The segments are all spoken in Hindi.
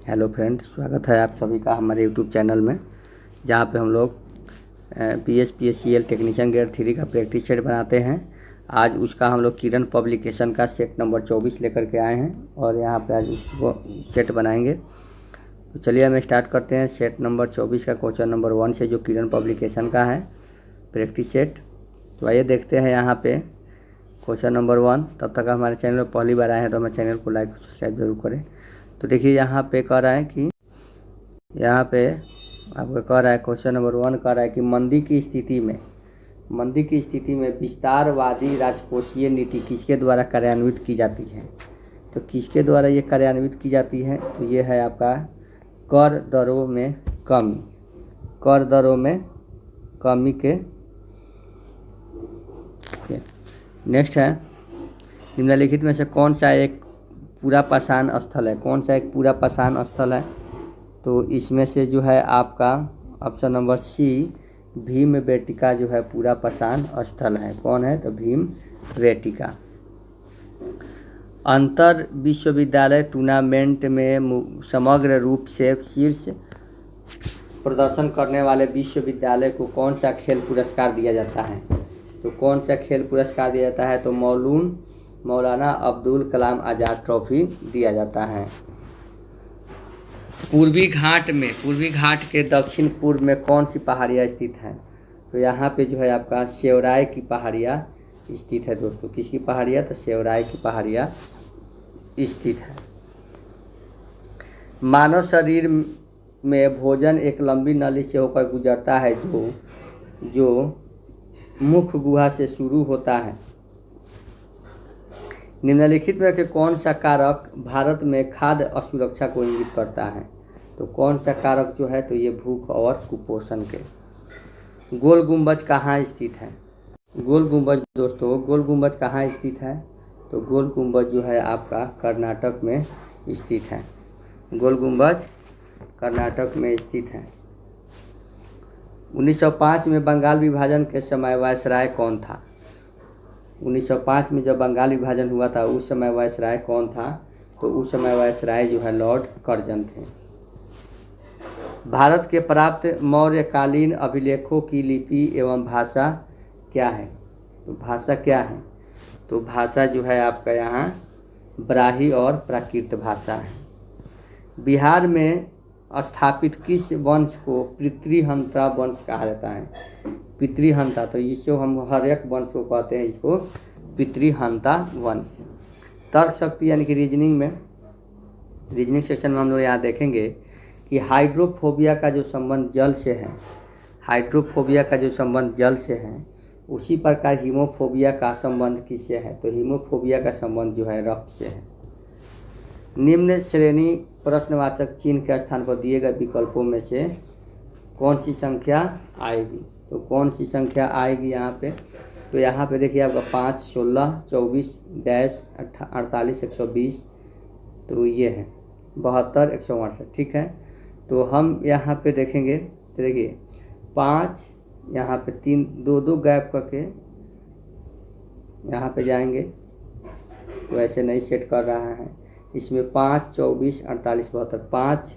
हेलो फ्रेंड, स्वागत है आप सभी का हमारे यूट्यूब चैनल में, जहां पे हम लोग PSPSCL टेक्नीशियन ग्रेड 3 का प्रैक्टिस सेट बनाते हैं। आज उसका हम लोग किरण पब्लिकेशन का सेट नंबर 24 लेकर के आए हैं और यहां पे आज उसको सेट बनाएंगे। तो चलिए हम स्टार्ट करते हैं सेट नंबर 24 का क्वेश्चन नंबर 1 से, जो किरण पब्लिकेशन का है प्रैक्टिस सेट। तो आइए देखते हैं यहाँ पे क्वेश्चन नंबर 1। तब तक हमारे चैनल पर पहली बार आए हैं तो हमारे चैनल को लाइक सब्सक्राइब जरूर करें। तो देखिए यहाँ पे कह रहा है कि यहाँ पे आपको कह रहा है क्वेश्चन नंबर 1 कह रहा है कि मंदी की स्थिति में विस्तारवादी राजकोषीय नीति किसके द्वारा कार्यान्वित की जाती है। तो किसके द्वारा ये कार्यान्वित की जाती है, तो ये है आपका कर दरों में कमी के। नेक्स्ट है, निम्नलिखित में से कौन सा एक पूरा पाषाण स्थल है। तो इसमें से जो है आपका ऑप्शन नंबर सी, भीमबेटका जो है पूरा पाषाण स्थल है। कौन है, तो भीमबेटका। अंतर विश्वविद्यालय टूर्नामेंट में समग्र रूप से शीर्ष प्रदर्शन करने वाले विश्वविद्यालय को कौन सा खेल पुरस्कार दिया जाता है। तो कौन सा खेल पुरस्कार दिया जाता है, तो मौलाना अब्दुल कलाम आज़ाद ट्रॉफी दिया जाता है। पूर्वी घाट के दक्षिण पूर्व में कौन सी पहाड़ियाँ स्थित हैं। तो यहाँ पे जो है आपका शेवराय की पहाड़ियाँ स्थित है दोस्तों। किसकी पहाड़ियाँ, तो शेवराय की पहाड़ियाँ स्थित है। मानव शरीर में भोजन एक लंबी नली से होकर गुजरता है जो मुख गुहा से शुरू होता है। निम्नलिखित में से कौन सा कारक भारत में खाद्य असुरक्षा को इंगित करता है। तो कौन सा कारक जो है, तो ये भूख और कुपोषण के। गोल गुंबज कहाँ स्थित है। गोल गुंबज दोस्तों, गोल गुंबज कहाँ स्थित है, तो गोल गुंबज जो है आपका कर्नाटक में स्थित है। गोल गुंबज कर्नाटक में स्थित है। 1905 में बंगाल विभाजन के समय वायसराय कौन था। 1905 में जब बंगाल विभाजन हुआ था उस समय वायसराय कौन था, तो उस समय वायसराय जो है लॉर्ड कर्जन थे। भारत के प्राप्त मौर्यकालीन अभिलेखों की लिपि एवं भाषा क्या है। तो भाषा क्या है, तो भाषा जो है आपका यहाँ ब्राही और प्राकृत भाषा है। बिहार में स्थापित किस वंश को पितृहंता वंश कहा जाता है। पितृहंता, तो इसको हम हर एक वंश को कहते हैं, इसको पितृहंता वंश। तर्क शक्ति यानी कि रीजनिंग सेक्शन में हम लोग यहाँ देखेंगे कि हाइड्रोफोबिया का जो संबंध जल से है, उसी प्रकार हीमोफोबिया का संबंध किससे है, तो हीमोफोबिया का संबंध जो है रक्त से है। निम्न श्रेणी प्रश्नवाचक चिन्ह के स्थान पर दिए गए विकल्पों में से कौन सी संख्या आएगी। तो कौन सी संख्या आएगी यहाँ पे, तो यहाँ पे देखिए आपका 5, 16, 24, 48, 120, तो ये है 72, 168। ठीक है, तो हम यहाँ पे देखेंगे, तो देखिए 5 यहाँ पे 3, 2 गैप करके यहाँ पे जाएंगे, तो ऐसे नहीं सेट कर रहा है। इसमें 5, 24, 48, 72, 5,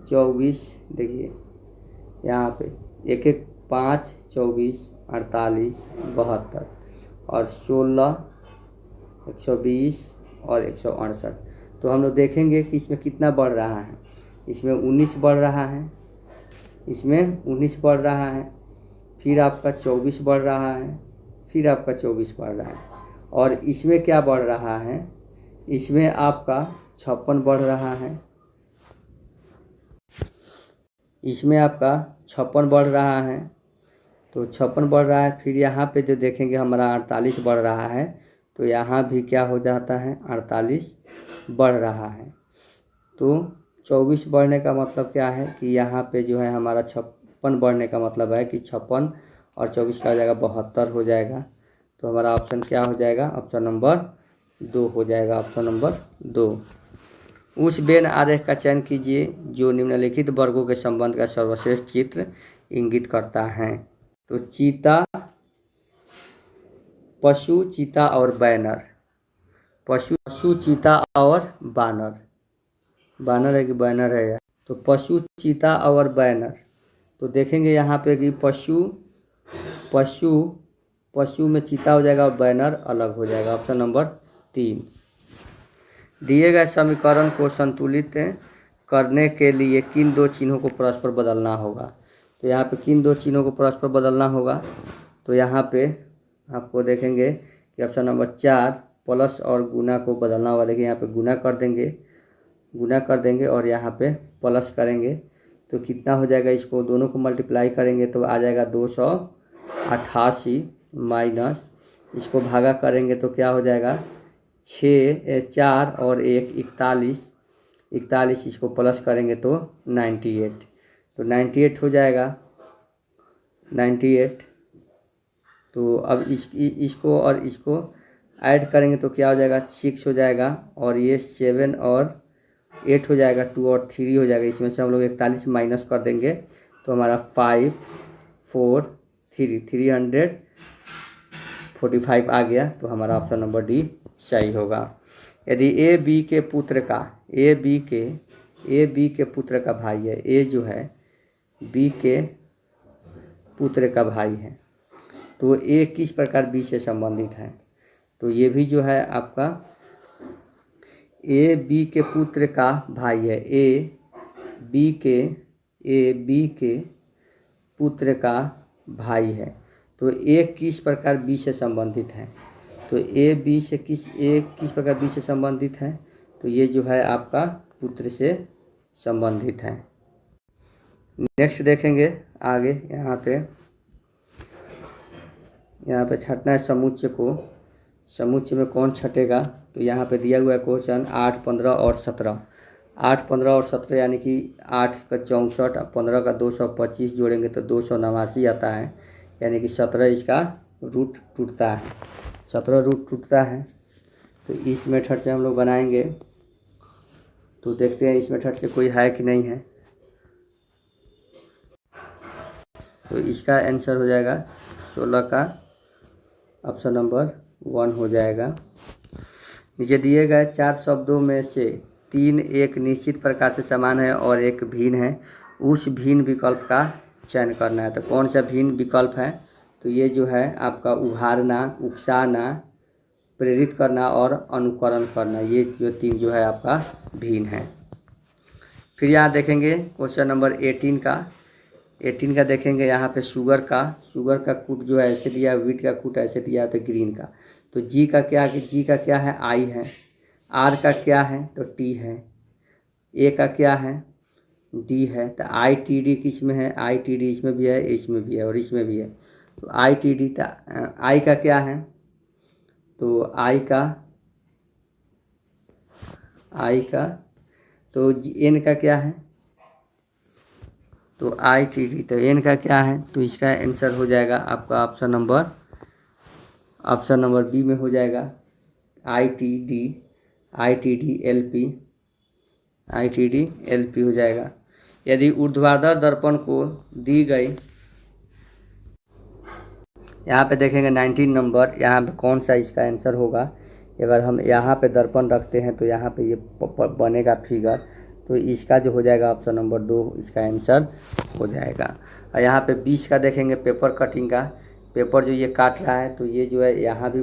24, देखिए यहाँ पे 5, 24, 48, 72 और 16, 120 और 168। तो हम लोग देखेंगे कि इसमें कितना बढ़ रहा है। इसमें 19 बढ़ रहा है, फिर आपका 24 बढ़ रहा है, फिर आपका 24 बढ़ रहा है, और इसमें क्या बढ़ रहा है, इसमें आपका 56 बढ़ रहा है, इसमें आपका 56 बढ़ रहा है, तो 56 बढ़ रहा है। फिर यहाँ पे जो देखेंगे हमारा 48 बढ़ रहा है, तो यहाँ भी क्या हो जाता है, 48 बढ़ रहा है। तो 24 बढ़ने का मतलब क्या है कि यहाँ पे जो है हमारा 56 बढ़ने का मतलब है कि 56 और 24 का हो जाएगा 72 हो जाएगा। तो हमारा ऑप्शन क्या हो जाएगा, ऑप्शन नंबर 2 हो जाएगा, ऑप्शन नंबर 2। उस वेन आरेख का चयन कीजिए जो निम्नलिखित वर्गों के संबंध का सर्वश्रेष्ठ चित्र इंगित करता है। तो पशु, चीता और बैनर। पशु, चीता और बानर। बानर है कि बैनर है यार। तो पशु, चीता और बैनर। तो देखेंगे यहाँ पे कि पशु पशु पशु में चीता हो जाएगा और बैनर अलग हो जाएगा। Option number 3। दिए गए समीकरण को संतुलित करने के लिए किन दो चिन्हों को परस्पर बदलना होगा। तो यहाँ पे किन दो चिन्हों को परस्पर बदलना होगा। तो यहाँ पे आपको देखेंगे कि ऑप्शन नंबर 4 प्लस और गुना को बदलना होगा। देखिए यहाँ पे गुना कर देंगे और यहाँ पे प्लस करेंगे तो कितना हो जाएगा, इसको दोनों को मल्टीप्लाई करेंगे तो आ जाएगा 288 माइनस इसको भागा करेंगे तो क्या हो जाएगा 4 और 1 41, इसको प्लस करेंगे तो 98, तो 98 हो जाएगा 98। तो अब इसको और इसको ऐड करेंगे तो क्या हो जाएगा 6 हो जाएगा और ये 7 और 8 हो जाएगा, 2 और 3 हो जाएगा। इसमें से हम लोग 41 माइनस कर देंगे तो हमारा 345 आ गया। तो हमारा ऑप्शन नंबर डी सही होगा। यदि ए बी के पुत्र का भाई है, ए जो है बी के पुत्र का भाई है, तो ए किस प्रकार बी से संबंधित है। तो ये भी जो है आपका ए बी के पुत्र का भाई है, ए बी के पुत्र का भाई है, तो ए किस प्रकार बी से संबंधित है। तो ए किस प्रकार बी से संबंधित है, तो ये जो है आपका पुत्र से संबंधित है। नेक्स्ट देखेंगे आगे, यहाँ पे छँटना है समुच्चय को। समुच्चय में कौन छटेगा। तो यहाँ पे दिया हुआ है क्वेश्चन 8, 15 और 17। 8, 15 और 17 यानी कि 8 का 64, 15 का 225 जोड़ेंगे तो 289 आता है, यानी कि 17 इसका रूट टूटता है, 17 रूट टूटता है। तो इस मेथड से हम लोग बनाएंगे तो देखते हैं इस मेथड से कोई है कि नहीं है। तो इसका आंसर हो जाएगा 16 का ऑप्शन नंबर 1 हो जाएगा। नीचे दिए गए 4 शब्दों में से 3 एक निश्चित प्रकार से समान है और एक भिन्न है, उस भिन्न विकल्प का चयन करना है। तो कौन सा भिन्न विकल्प है। तो ये जो है आपका उभारना, उकसाना, प्रेरित करना और अनुकरण करना, ये जो 3 जो है आपका भिन्न है। फिर यहाँ देखेंगे क्वेश्चन नंबर 18 का देखेंगे। यहाँ पे शुगर का कूट जो है ऐसे दिया, वीट का कूट ऐसे दिया, तो ग्रीन का। तो जी का क्या है, आई है। आर का क्या है, तो टी है। ए का क्या है, डी है। तो आई टी डी किस में है, आई टी डी इसमें भी है, इसमें भी है और इसमें भी है। तो आई टी डी, आई का क्या है, तो आई का तो एन का क्या है, तो आई टी डी। तो एन का क्या है, तो इसका आंसर हो जाएगा आपका ऑप्शन नंबर बी में हो जाएगा I T D L P हो जाएगा। यदि ऊर्ध्वाधर दर्पण को दी गई, यहाँ पे देखेंगे 19 नंबर, यहाँ पे कौन सा इसका आंसर होगा। अगर हम यहाँ पे दर्पण रखते हैं तो यहाँ पे ये बनेगा फिगर, तो इसका जो हो जाएगा ऑप्शन नंबर 2 इसका आंसर हो जाएगा। और यहाँ पे 20 का देखेंगे पेपर कटिंग का। पेपर जो ये काट रहा है तो ये जो है यहाँ भी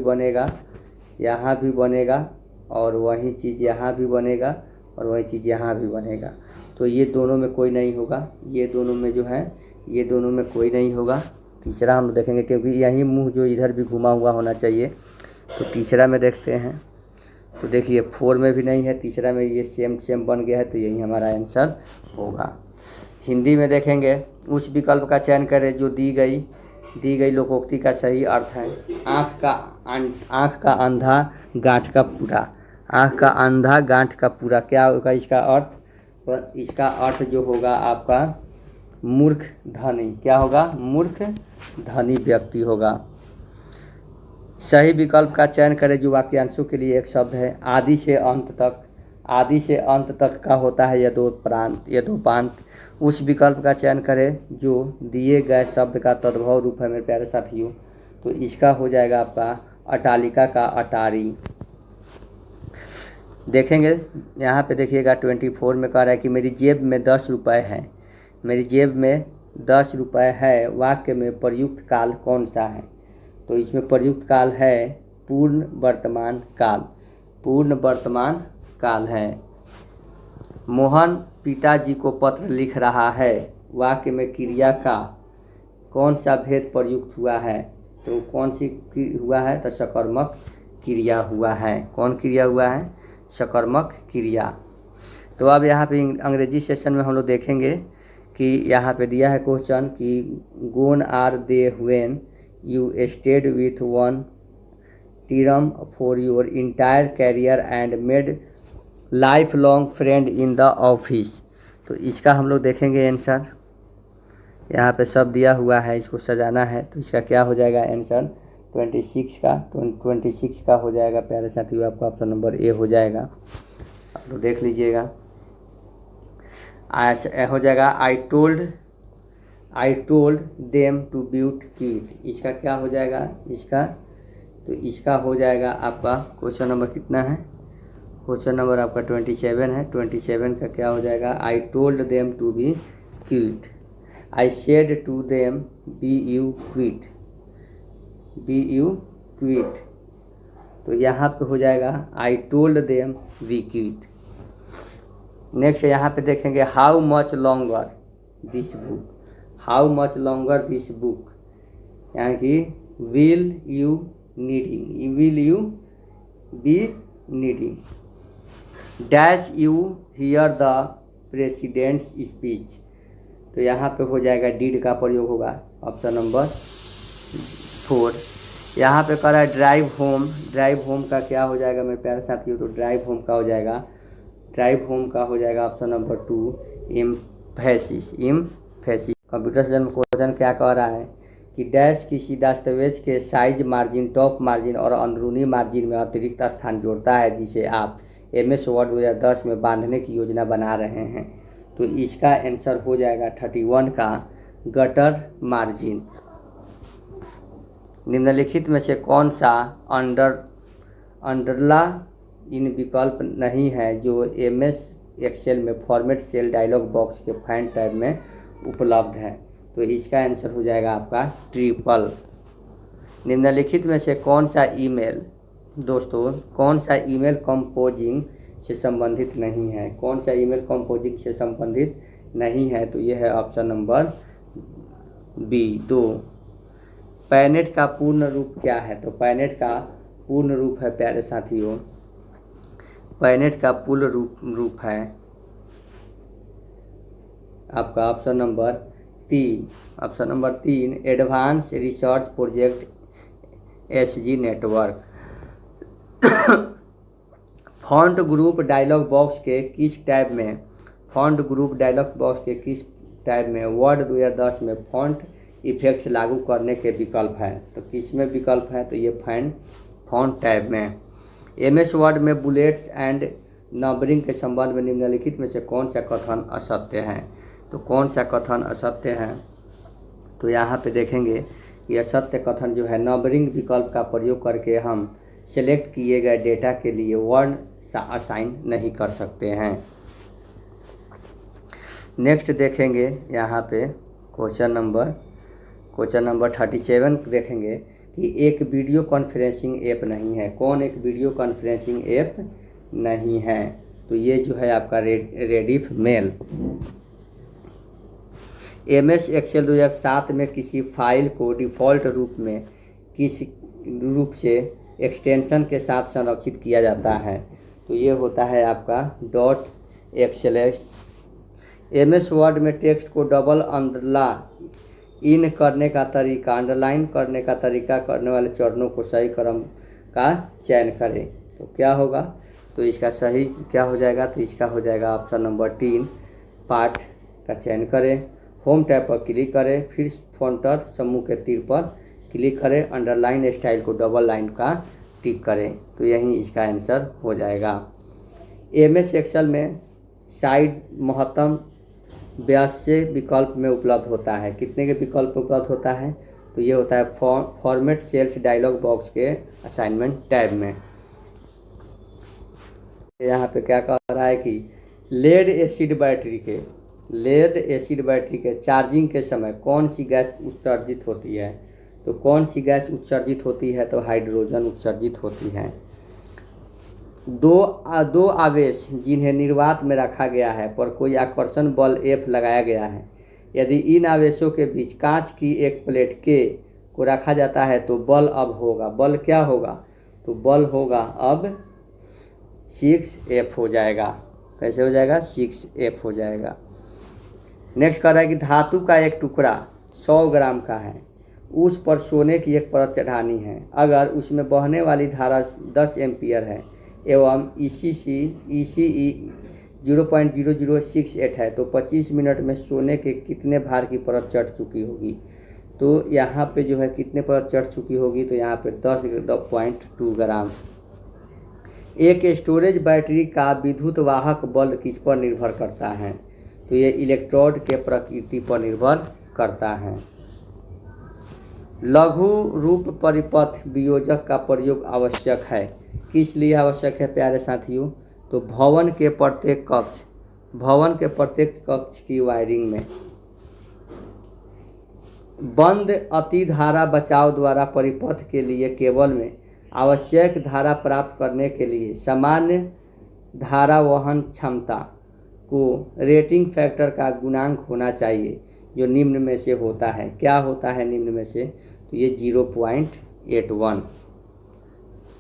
बनेगा और वही चीज़ यहाँ भी बनेगा और वही चीज़ यहाँ भी बनेगा। तो ये दोनों में कोई नहीं होगा, ये दोनों में कोई नहीं होगा। तीसरा हम देखेंगे क्योंकि यही मुंह जो इधर भी घुमा हुआ होना चाहिए। तो तीसरा में देखते हैं, तो देखिए 4 में भी नहीं है, तीसरा में ये सेम बन गया है, तो यही हमारा आंसर होगा। हिंदी में देखेंगे, उस विकल्प का चयन करें जो दी गई लोकोक्ति का सही अर्थ है। आँख का अंधा गांठ का पूरा। आँख का अंधा गांठ का पूरा क्या होगा इसका अर्थ। तो इसका अर्थ जो होगा आपका मूर्ख धनी, क्या होगा, मूर्ख धनी व्यक्ति होगा। सही विकल्प का चयन करें जो वाक्यांशों के लिए एक शब्द है। आदि से अंत तक का होता है यदोपांत। उस विकल्प का चयन करें जो दिए गए शब्द का तद्भव रूप है मेरे प्यारे साथियों। तो इसका हो जाएगा आपका अटालिका का अटारी। देखेंगे यहाँ पे देखिएगा 24 में कह रहा है कि मेरी जेब में 10 रुपये है, मेरी जेब में 10 रुपये है, वाक्य में प्रयुक्त काल कौन सा है? तो इसमें प्रयुक्त काल है पूर्ण वर्तमान काल, पूर्ण वर्तमान काल है। मोहन पिताजी को पत्र लिख रहा है, वाक्य में क्रिया का कौन सा भेद प्रयुक्त हुआ है? तो कौन सी हुआ है? तो सकर्मक क्रिया हुआ है। कौन क्रिया हुआ है? सकर्मक क्रिया। तो अब यहाँ पे अंग्रेजी सेशन में हम लोग देखेंगे कि यहाँ पे दिया है क्वेश्चन कि gone are the when you stayed with one team for your entire career and made life long friend in the office. तो इसका हम लोग देखेंगे आंसर। यहाँ पे सब दिया हुआ है, इसको सजाना है। तो इसका क्या हो जाएगा आंसर? 26 का हो जाएगा प्यारे साथियों, आपका ऑप्शन नंबर ए हो जाएगा। आप लोग देख लीजिएगा। हो जाएगा I told them to beaut cute. इसका क्या हो जाएगा? इसका हो जाएगा आपका क्वेश्चन नंबर कितना है? क्वेश्चन नंबर आपका 27 है। 27 का क्या हो जाएगा? I told them to be cute. I said to them be you quit, be you quit. तो यहाँ पे हो जाएगा I told them be quit. Next यहाँ पे देखेंगे how much longer this book, how much longer this book, यानी कि will you needing, will you be needing. Dash you hear the president's speech. तो यहाँ पे हो जाएगा डीड का प्रयोग होगा, ऑप्शन नंबर 4। यहाँ पे कह रहा है ड्राइव होम, ड्राइव होम का क्या हो जाएगा मेरे प्यारे साथियों? तो ड्राइव होम का हो जाएगा, ड्राइव होम का हो जाएगा option number 2 emphasis, emphasis. Computer से क्वेश्चन क्या कह रहा है कि डैश किसी दस्तावेज के साइज मार्जिन, टॉप मार्जिन और अंदरूनी मार्जिन में अतिरिक्त स्थान जोड़ता है, जिसे आप MS वर्ड 2010 में बांधने की योजना बना रहे हैं। तो इसका आंसर हो जाएगा 31 का गटर मार्जिन। निम्नलिखित में से कौन सा अंडरला इन विकल्प नहीं है जो MS एक्सेल में फॉर्मेट सेल डायलॉग बॉक्स के फाइंड टैब में उपलब्ध है? तो इसका आंसर हो जाएगा आपका ट्रिपल। निम्नलिखित में से कौन सा ईमेल, दोस्तों कौन सा ईमेल कंपोजिंग से संबंधित नहीं है? कौन सा ईमेल कंपोजिंग से संबंधित नहीं है? तो यह है ऑप्शन नंबर बी 2। पैनेट का पूर्ण रूप क्या है? तो पैनेट का पूर्ण रूप है प्यारे साथियों, पैनेट का पूर्ण रूप है आपका option number 3, option number 3 advance research project SG network. Font group dialog box के किस टैब में, फॉन्ट ग्रुप डायलॉग बॉक्स के किस टैब में वर्ड 2010 में फॉन्ट इफेक्ट्स लागू करने के विकल्प है? तो किस में विकल्प है? तो ये फॉन्ट टैब में। MS वर्ड में बुलेट्स एंड नंबरिंग के संबंध में निम्नलिखित में से कौन सा कथन असत्य है? तो कौन सा कथन असत्य है? तो यहाँ पे देखेंगे कि असत्य कथन जो है, नंबरिंग विकल्प का प्रयोग करके हम सेलेक्ट किए गए डेटा के लिए वर्ण असाइन नहीं कर सकते हैं। नेक्स्ट देखेंगे यहाँ पे क्वेश्चन नंबर 37 देखेंगे कि एक वीडियो कॉन्फ्रेंसिंग ऐप नहीं है। कौन एक वीडियो कॉन्फ्रेंसिंग ऐप नहीं है? तो ये जो है आपका रेडिफ मेल। MS एक्सेल 2007 में किसी फाइल को डिफ़ॉल्ट रूप में किस रूप से एक्सटेंशन के साथ संरक्षित किया जाता है? तो ये होता है आपका .xls। MS वर्ड में टेक्स्ट को डबल अंडरलाइन करने का तरीका करने वाले चरणों को सही क्रम का चयन करें। तो क्या होगा? तो इसका सही क्या हो जाएगा? तो इसका हो जाएगा ऑप्शन नंबर 3 पाठ का चयन करें, होम टैब पर क्लिक करें, फिर फॉन्टर समूह के तीर पर क्लिक करें, अंडरलाइन स्टाइल को डबल लाइन का टिक करें। तो यही इसका आंसर हो जाएगा। MS एक्सेल में साइड महत्तम 82 विकल्प में उपलब्ध होता है। कितने के विकल्प उपलब्ध होता है? तो ये होता है फॉर्मेट सेल्स डायलॉग बॉक्स के असाइनमेंट टैब में। यहाँ पे क्या कह रहा है कि लेड एसिड बैटरी के चार्जिंग के समय कौन सी गैस उत्सर्जित होती है। तो कौन सी गैस उत्सर्जित होती है, तो हाइड्रोजन उत्सर्जित होती है। दो आवेश जिन्हें निर्वात में रखा गया है पर कोई आकर्षण बल F लगाया गया है, यदि इन आवेशों के बीच कांच की एक प्लेट K को रखा जाता है तो बल अब होगा, बल क्या होगा, तो बल होगा अब 6F हो जाएगा। कैसे हो जाएगा, 6F हो जाएगा। नेक्स्ट कह रहा है कि धातु का एक टुकड़ा 100 ग्राम का है, उस पर सोने की एक परत चढ़ानी है। अगर उसमें बहने वाली धारा 10 एम्पियर है एवं ECE 0.0068 है तो 25 मिनट में सोने के कितने भार की परत चढ़ चुकी होगी। तो यहाँ पे जो है कितने परत चढ़ चुकी होगी, तो यहाँ पे 10.2 ग्राम। एक स्टोरेज बैटरी का विद्युत वाहक बल किस पर निर्भर करता है, तो ये इलेक्ट्रोड के प्रकृति पर निर्भर करता है। लघु रूप परिपथ वियोजक का प्रयोग आवश्यक है, किस लिए आवश्यक है प्यारे साथियों, तो भवन के प्रत्येक कक्ष की वायरिंग में। बंद अतिधारा बचाव द्वारा परिपथ के लिए केबल में आवश्यक धारा प्राप्त करने के लिए सामान्य धारा वहन क्षमता को रेटिंग फैक्टर का गुणांक होना चाहिए, जो निम्न में से होता है। क्या होता है निम्न में से, तो ये 0.81।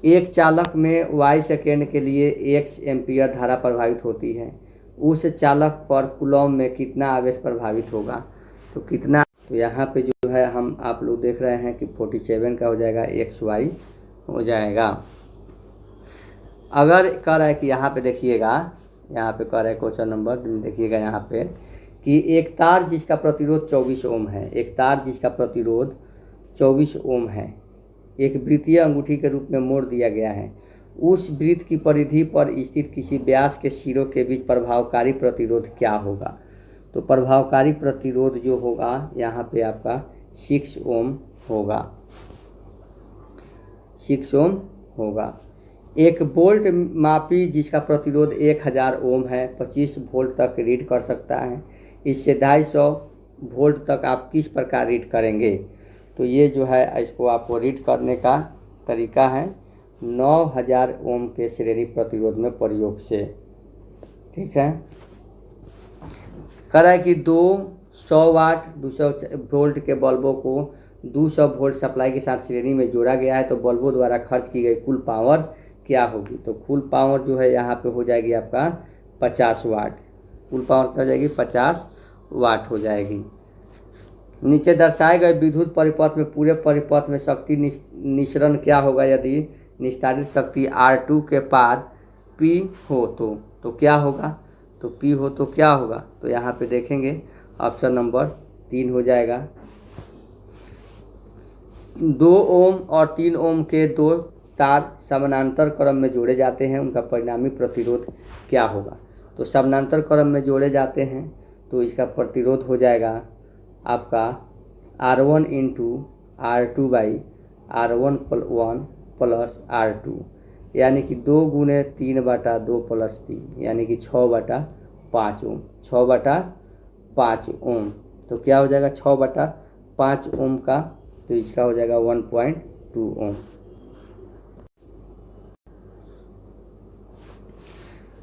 एक चालक में y सेकेंड के लिए x एम्पियर धारा प्रभावित होती है, उस चालक पर कूलॉम में कितना आवेश प्रभावित होगा, तो कितना, तो यहाँ पे जो है हम आप लोग देख रहे हैं कि 47 का हो जाएगा, xy हो जाएगा। अगर कह रहा है कि यहाँ पे देखिएगा, यहाँ पे कह रहा है क्वेश्चन नंबर देखिएगा यहाँ पे कि एक तार जिसका प्रतिरोध 24 ओम है, एक तार जिसका प्रतिरोध 24 ओम है, एक वृत्तीय अंगूठी के रूप में मोड़ दिया गया है। उस वृत्त की परिधि पर स्थित किसी व्यास के सिरों के बीच प्रभावकारी प्रतिरोध क्या होगा, तो प्रभावकारी प्रतिरोध जो होगा यहाँ पे आपका 6 ओम होगा, 6 ओम होगा। एक वोल्ट मापी जिसका प्रतिरोध 1000 ओम है 25 वोल्ट तक रीड कर सकता है, इससे 250 वोल्ट तक आप किस प्रकार रीड करेंगे, तो ये जो है इसको आपको रीड करने का तरीका है 9000 ओम के श्रेणी प्रतिरोध में प्रयोग से। ठीक है, कह रहा है कि 200 वाट 200 वोल्ट के बल्बों को 200 वोल्ट सप्लाई के साथ श्रेणी में जोड़ा गया है, तो बल्बों द्वारा खर्च की गई कुल पावर क्या होगी, तो कुल पावर जो है यहाँ पे हो जाएगी आपका 50 वाट, कुल पावर क्या हो जाएगी 50 वाट हो जाएगी। नीचे दर्शाए गए विद्युत परिपथ में पूरे परिपथ में शक्ति निःसरण क्या होगा, यदि निस्तारित शक्ति R2 के पार P हो तो क्या होगा, तो P हो तो क्या होगा, तो यहाँ पे देखेंगे ऑप्शन नंबर 3 हो जाएगा। 2 ओम और 3 ओम के दो तार समानांतर क्रम में जोड़े जाते हैं, उनका परिणामी प्रतिरोध क्या होगा, तो समानांतर क्रम में जोड़े जाते हैं तो इसका प्रतिरोध हो जाएगा आपका R1 into R2 by R1 plus R2, यानी कि 2 गुने 3/2 प्लस 3 यानी कि 6/5 ओम, 6/5 ओम, तो क्या हो जाएगा 6/5 ओम का, तो इसका हो जाएगा 1.2 ओम।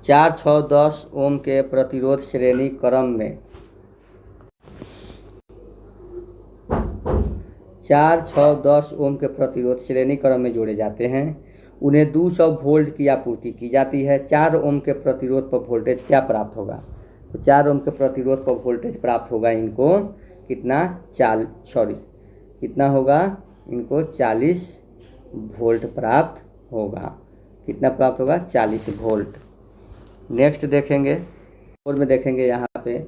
4, 6, 10 ओम के प्रतिरोध श्रेणी क्रम में 4, 6, 10 ओम के प्रतिरोध श्रेणी क्रम में जोड़े जाते हैं, उन्हें 200 वोल्ट की आपूर्ति की जाती है। 4 ओम के प्रतिरोध पर वोल्टेज क्या प्राप्त होगा, तो 4 ओम के प्रतिरोध पर वोल्टेज प्राप्त होगा इनको कितना, कितना होगा इनको 40 वोल्ट प्राप्त होगा, कितना प्राप्त होगा 40 वोल्ट। नेक्स्ट देखेंगे और में देखेंगे यहाँ पे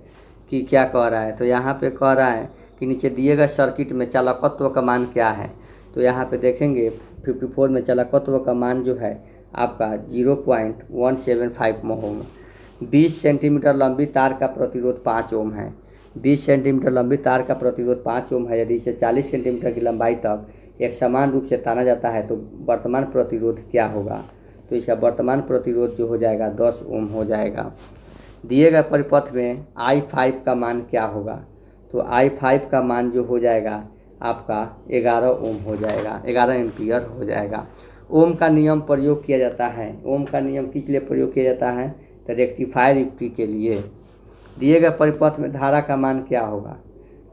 कि क्या कह रहा है, तो यहाँ पे कह रहा है कि नीचे दिए गए सर्किट में चालकत्व का मान क्या है, तो यहाँ पे देखेंगे 54 में चालकत्व का मान जो है आपका 0.175 ओम। 20 सेंटीमीटर लंबी तार का प्रतिरोध 5 ओम है, 20 सेंटीमीटर लंबी तार का प्रतिरोध 5 ओम है, यदि इसे 40 सेंटीमीटर की लंबाई तक एक समान रूप से ताना जाता है तो वर्तमान प्रतिरोध क्या होगा, तो इसका वर्तमान प्रतिरोध जो हो जाएगा 10 ओम हो जाएगा। दिए गए परिपथ में I5 का मान क्या होगा, तो I5 का मान जो हो जाएगा आपका 11 ओम हो जाएगा, 11 एम्पीयर हो जाएगा। ओम का नियम प्रयोग किया जाता है। ओम का नियम किस लिए प्रयोग किया जाता है, तो रेक्टिफायर युक्ति के लिए। दिए गए परिपथ में धारा का मान क्या होगा,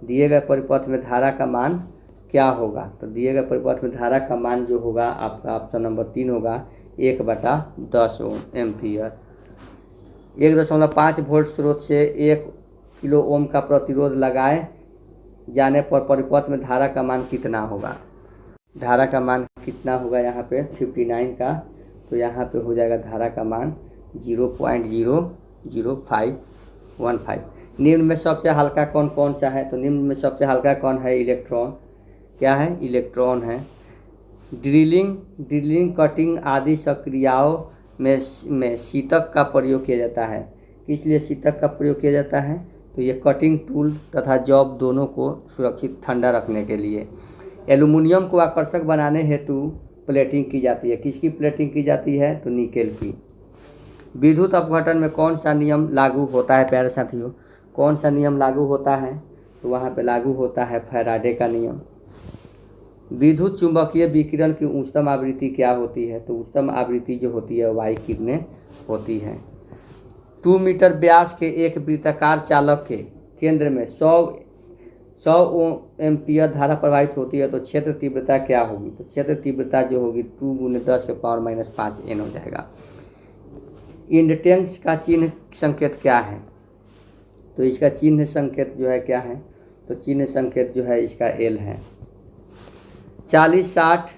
दिए गए परिपथ में धारा का मान क्या होगा, तो दिए गए परिपथ में धारा का मान जो होगा आपका ऑप्शन नंबर 3 होगा 1/10 ओम एम्पीयर। 1.5 वोल्ट स्रोत से 1 किलो ओम का प्रतिरोध लगाए जाने पर परिपथ में धारा का मान कितना होगा, धारा का मान कितना होगा यहाँ पे 59 का, तो यहाँ पे हो जाएगा धारा का मान 0.00515। निम्न में सबसे हल्का कौन कौन सा है, तो निम्न में सबसे हल्का कौन है, इलेक्ट्रॉन। क्या है, इलेक्ट्रॉन है। ड्रिलिंग कटिंग आदि सक्रियाओं में शीतक का प्रयोग किया जाता है। किस लिए शीतक का प्रयोग किया जाता है, तो ये कटिंग टूल तथा जॉब दोनों को सुरक्षित ठंडा रखने के लिए। एल्युमिनियम को आकर्षक बनाने हेतु प्लेटिंग की जाती है। किसकी प्लेटिंग की जाती है, तो निकेल की। विद्युत अपघटन में कौन सा नियम लागू होता है प्यारे साथियों, कौन सा नियम लागू होता है, तो वहाँ पे लागू होता है फैराडे का नियम। विद्युत चुंबकीय विकिरण की उच्चतम आवृत्ति क्या होती है, तो उच्चतम आवृत्ति जो होती है वाई किरणें होती है। 2 मीटर व्यास के एक वृत्ताकार चालक के केंद्र में 100 एम्पीयर धारा प्रवाहित होती है, तो क्षेत्र तीव्रता क्या होगी, तो क्षेत्र तीव्रता जो होगी 2 × 10⁻⁵ N हो जाएगा। इंडक्टेंस का चिन्ह संकेत क्या है, तो इसका चिन्ह संकेत जो है क्या है, तो चिन्ह संकेत जो है इसका L है। 40, 60,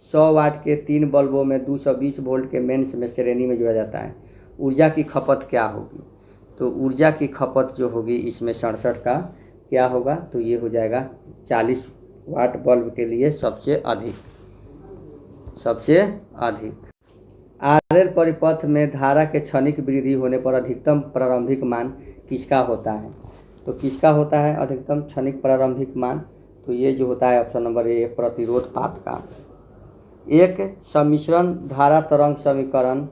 100 वाट के 3 बल्बों में 220 वोल्ट के मेंस में श्रेणी में जोड़ा जाता है। ऊर्जा की खपत क्या होगी, तो ऊर्जा की खपत जो होगी इसमें 67 का क्या होगा, तो ये हो जाएगा 40 वाट बल्ब के लिए सबसे अधिक। आरएल परिपथ में धारा के क्षणिक वृद्धि होने पर अधिकतम प्रारंभिक मान किसका होता है, तो किसका होता है अधिकतम क्षणिक प्रारंभिक मान, तो ये जो होता है ऑप्शन नंबर ए प्रतिरोध पात का। एक सम्मिश्रण धारा तरंग समीकरण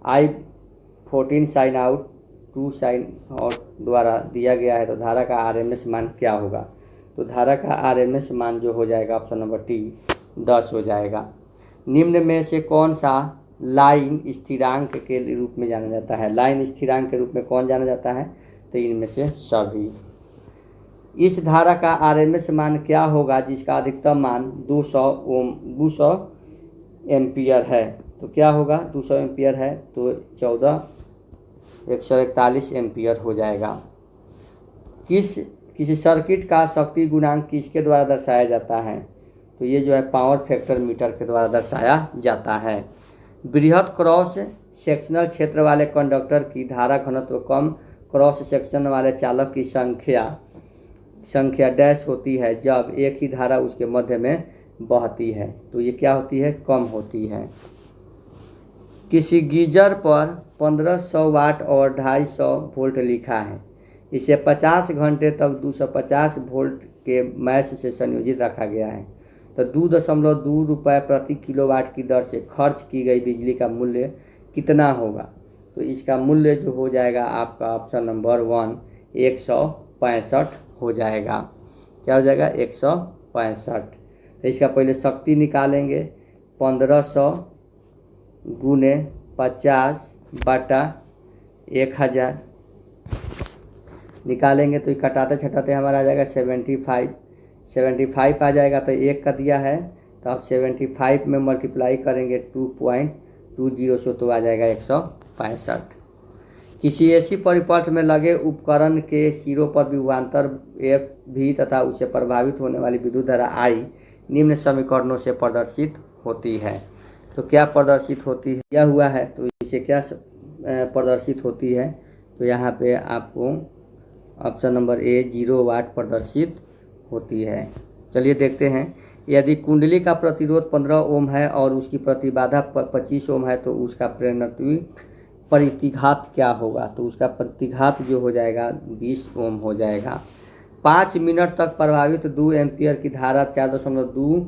I14 sign out 2 sign out द्वारा दिया गया है, तो धारा का आरएमएस मान क्या होगा, तो धारा का आरएमएस मान जो हो जाएगा ऑप्शन नंबर टी 10 हो जाएगा। निम्न में से कौन सा लाइन स्थिरांक के रूप में जाना जाता है, लाइन स्थिरांक के रूप में कौन जाना जाता है, तो इनमें से सभी। इस धारा का आरएमएस मान क्या होगा जिसका अधिकतम मान 200 एम्पीयर है, तो क्या होगा 200 एम्पीयर है, तो 141 एम्पीयर हो जाएगा। किसी सर्किट का शक्ति गुणांक किसके द्वारा दर्शाया जाता है, तो ये जो है पावर फैक्टर मीटर के द्वारा दर्शाया जाता है। बृहत क्रॉस सेक्शनल क्षेत्र वाले कंडक्टर की धारा घनत्व कम क्रॉस सेक्शन वाले चालक की संख्या डैश होती है जब एक ही धारा उसके मध्य में बहती है, तो ये क्या होती है, कम होती है। किसी गीजर पर 1500 वाट और 250 वोल्ट लिखा है, इसे 50 घंटे तक 250 वोल्ट के मैश से संयोजित रखा गया है, तो 2.2 रुपये प्रति किलोवाट की दर से खर्च की गई बिजली का मूल्य कितना होगा, तो इसका मूल्य जो हो जाएगा आपका ऑप्शन नंबर 1 165 हो जाएगा। क्या हो जाएगा 165। तो इसका पहले शक्ति निकालेंगे 1500 गुने 50/1000 निकालेंगे, तो ये कटाते छटाते हमारा आ जाएगा 75 आ जाएगा, तो 1 का दिया है, तो आप 75 में मल्टीप्लाई करेंगे 2.20 तो आ जाएगा 165। किसी ऐसी परिपथ में लगे उपकरण के सिरों पर विभवांतर एफ भी तथा उसे प्रभावित होने वाली विद्युत धारा आई निम्न समीकरणों से प्रदर्शित होती है, तो क्या प्रदर्शित होती है, क्या हुआ है, तो इसे क्या प्रदर्शित होती है, तो यहाँ पे आपको ऑप्शन नंबर ए 0 वाट प्रदर्शित होती है। चलिए देखते हैं, यदि कुंडली का प्रतिरोध 15 ओम है और उसकी प्रतिबाधा 25 ओम है, तो उसका प्रतिघात क्या होगा, तो उसका प्रतिघात जो हो जाएगा 20 ओम हो जाएगा। 5 मिनट तक प्रभावित 2 एम्पीयर की धारा 4.2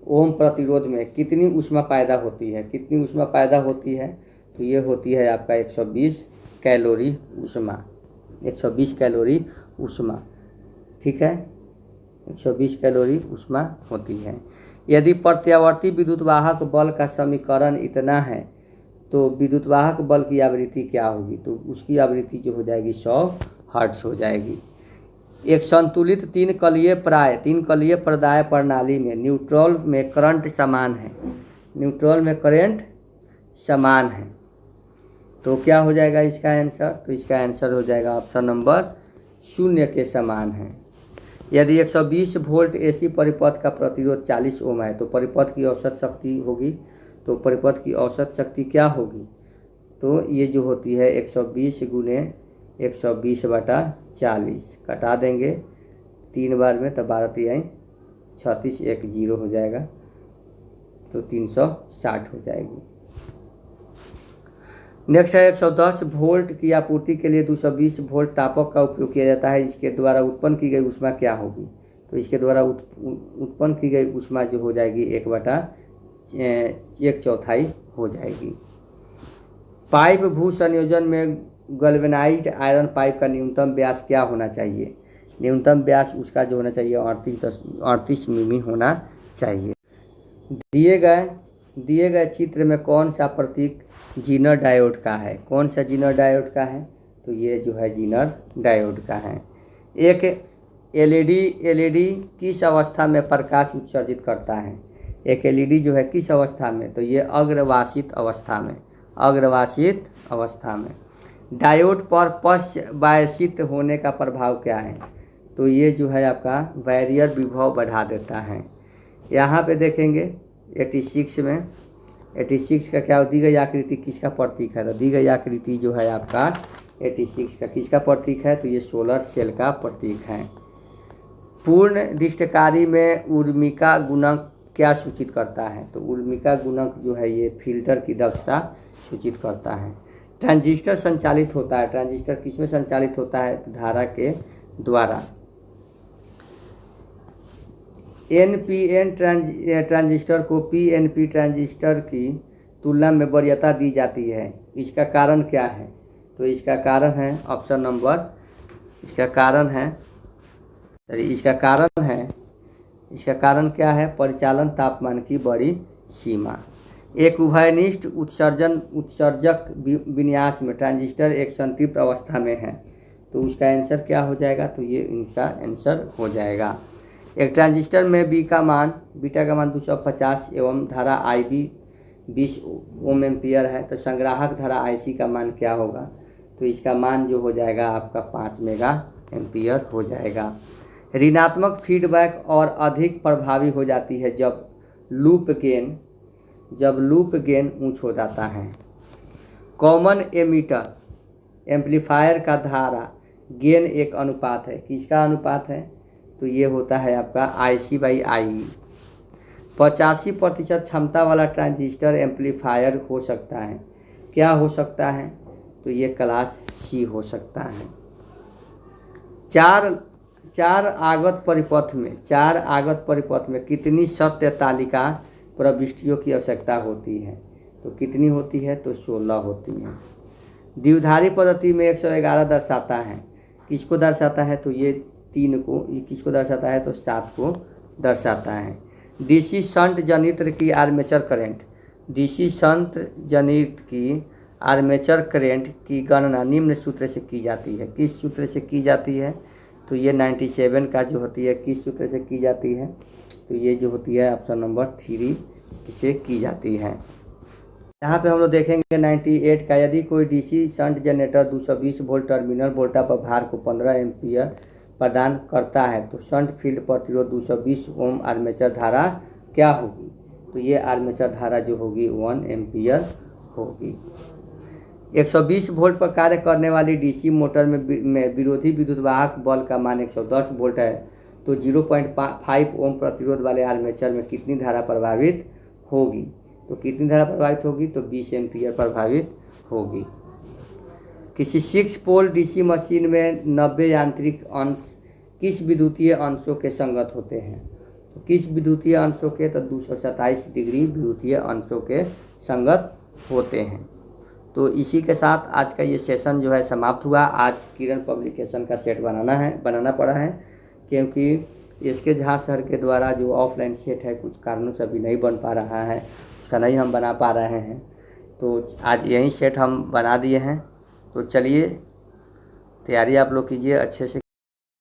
ओम प्रतिरोध में कितनी ऊष्मा पैदा होती है, कितनी ऊष्मा पैदा होती है, तो ये होती है आपका 120 कैलोरी ऊष्मा, 120 कैलोरी ऊष्मा, ठीक है, 120 कैलोरी ऊष्मा होती है। यदि प्रत्यावर्ती विद्युतवाहक बल का समीकरण इतना है तो विद्युतवाहक बल की आवृत्ति क्या होगी, तो उसकी आवृत्ति जो हो जाएगी 100 हर्ट्ज हो जाएगी। एक संतुलित तीन कलीय प्रदाय प्रणाली में न्यूट्रल में करंट समान है, न्यूट्रल में करंट समान है, तो क्या हो जाएगा इसका आंसर, तो इसका आंसर हो जाएगा ऑप्शन नंबर 0 के समान है। यदि 120 वोल्ट एसी परिपथ का प्रतिरोध 40 ओम है तो परिपथ की औसत शक्ति होगी, तो परिपथ की औसत शक्ति क्या होगी, तो ये जो होती है 120 गुने 120/40 कटा देंगे 3 बार में, तो 12 3 36 1 0 हो जाएगा, तो 360 हो जाएगी। नेक्स्ट है 110 वोल्ट की आपूर्ति के लिए 220 वोल्ट तापक का उपयोग किया जाता है, इसके द्वारा उत्पन्न की गई ऊष्मा क्या होगी, तो इसके द्वारा उत्पन्न की गई ऊष्मा जो हो जाएगी 1/1/4 हो जाएगी। पाइप भू संयोजन में गैल्वेनाइज्ड आयरन पाइप का न्यूनतम व्यास क्या होना चाहिए, न्यूनतम व्यास उसका जो होना चाहिए 38 मिमी होना चाहिए। दिए गए चित्र में कौन सा प्रतीक जीनर डायोड का है, कौन सा जीनर डायोड का है, तो ये जो है जीनर डायोड का है। एक एलईडी किस अवस्था में प्रकाश उत्सर्जित करता है, एक एलईडी जो है किस अवस्था में, तो ये अग्रवासित अवस्था में, अग्रवासित अवस्था में। डायोड पर पश्चवायसित होने का प्रभाव क्या है, तो ये जो है आपका बैरियर विभव बढ़ा देता है। यहाँ पे देखेंगे 86 का क्या दी गई आकृति किसका प्रतीक है, तो दी गई आकृति जो है आपका 86 का किसका प्रतीक है, तो ये सोलर सेल का प्रतीक है। पूर्ण दृष्टकारी में ऊर्मिका गुणक क्या सूचित करता है, तो ऊर्मिका गुणक जो है ये फिल्टर की दक्षता सूचित करता है। ट्रांजिस्टर संचालित होता है, ट्रांजिस्टर किसमें संचालित होता है, तो धारा के द्वारा। एनपीएन ट्रांजिस्टर को पीएनपी ट्रांजिस्टर की तुलना में वरीयता दी जाती है, इसका कारण क्या है, तो इसका कारण है ऑप्शन नंबर, इसका कारण क्या है, परिचालन तापमान की बड़ी सीमा। एक उभयनिष्ठ उत्सर्जक विन्यास में ट्रांजिस्टर एक संतृप्त अवस्था में है, तो उसका आंसर क्या हो जाएगा, तो ये इनका आंसर हो जाएगा। एक ट्रांजिस्टर में बीटा का मान 250 एवं धारा IB 20 ओम एम्पियर है, तो संग्राहक धारा IC का मान क्या होगा, तो इसका मान जो हो जाएगा आपका 5 मेगा एम्पियर हो जाएगा। ऋणात्मक फीडबैक और अधिक प्रभावी हो जाती है जब लूप गेन ऊंच हो जाता है। कॉमन एमिटर एम्पलीफायर का धारा गेन एक अनुपात है, किसका अनुपात है, तो ये होता है आपका IC/IE। 85% क्षमता वाला ट्रांजिस्टर एम्पलीफायर हो सकता है, क्या हो सकता है, तो ये क्लास C हो सकता है। चार आगत परिपथ में कितनी सत्य तालिका प्रविष्टियों की आवश्यकता होती है, तो कितनी होती है, तो 16 होती है। द्विधारी पद्धति में 111 दर्शाता है, किसको दर्शाता है, तो ये 3 को, ये किसको दर्शाता है, तो 7 को दर्शाता है। डीसी शंट जनित्र की आर्मेचर करंट की गणना निम्न सूत्र से की जाती है, किस सूत्र से की जाती है, तो ये 97 का जो होती है किस सूत्र से की जाती है, तो ये जो होती है ऑप्शन नंबर 3 से की जाती है। यहाँ पे हम लोग देखेंगे 98 का, यदि कोई DC shunt generator 220 volt terminal voltage पर भार को 15 एम्पियर प्रदान करता है तो शंट फील्ड प्रतिरोध 220 ओम आर्मेचर धारा क्या होगी, तो ये आर्मेचर धारा जो होगी 1 एम्पियर होगी। 120 वोल्ट पर कार्य करने वाली डीसी मोटर में विरोधी विद्युतवाहक बल का मान 110 वोल्ट है, तो 0.5 ओम प्रतिरोध वाले आर्मेचर में कितनी धारा प्रभावित होगी, तो कितनी धारा प्रभावित होगी, तो 20 एम्पियर प्रभावित होगी। किसी 6 पोल डीसी मशीन में 90 यांत्रिक अंश किस विद्युतीय अंशों के संगत होते हैं, तो किस विद्युतीय अंशों के तो 227 डिग्री विद्युतीय अंशों के संगत होते हैं। तो इसी के साथ आज का ये सेशन जो है समाप्त हुआ। आज किरण पब्लिकेशन का सेट बनाना पड़ा है, क्योंकि इसके झा सर के द्वारा जो ऑफलाइन सेट है कुछ कारणों से अभी नहीं बन पा रहा है, उसका नहीं हम बना पा रहे हैं। तो आज यही सेट हम बना दिए हैं। तो चलिए तैयारी आप लोग कीजिए अच्छे से।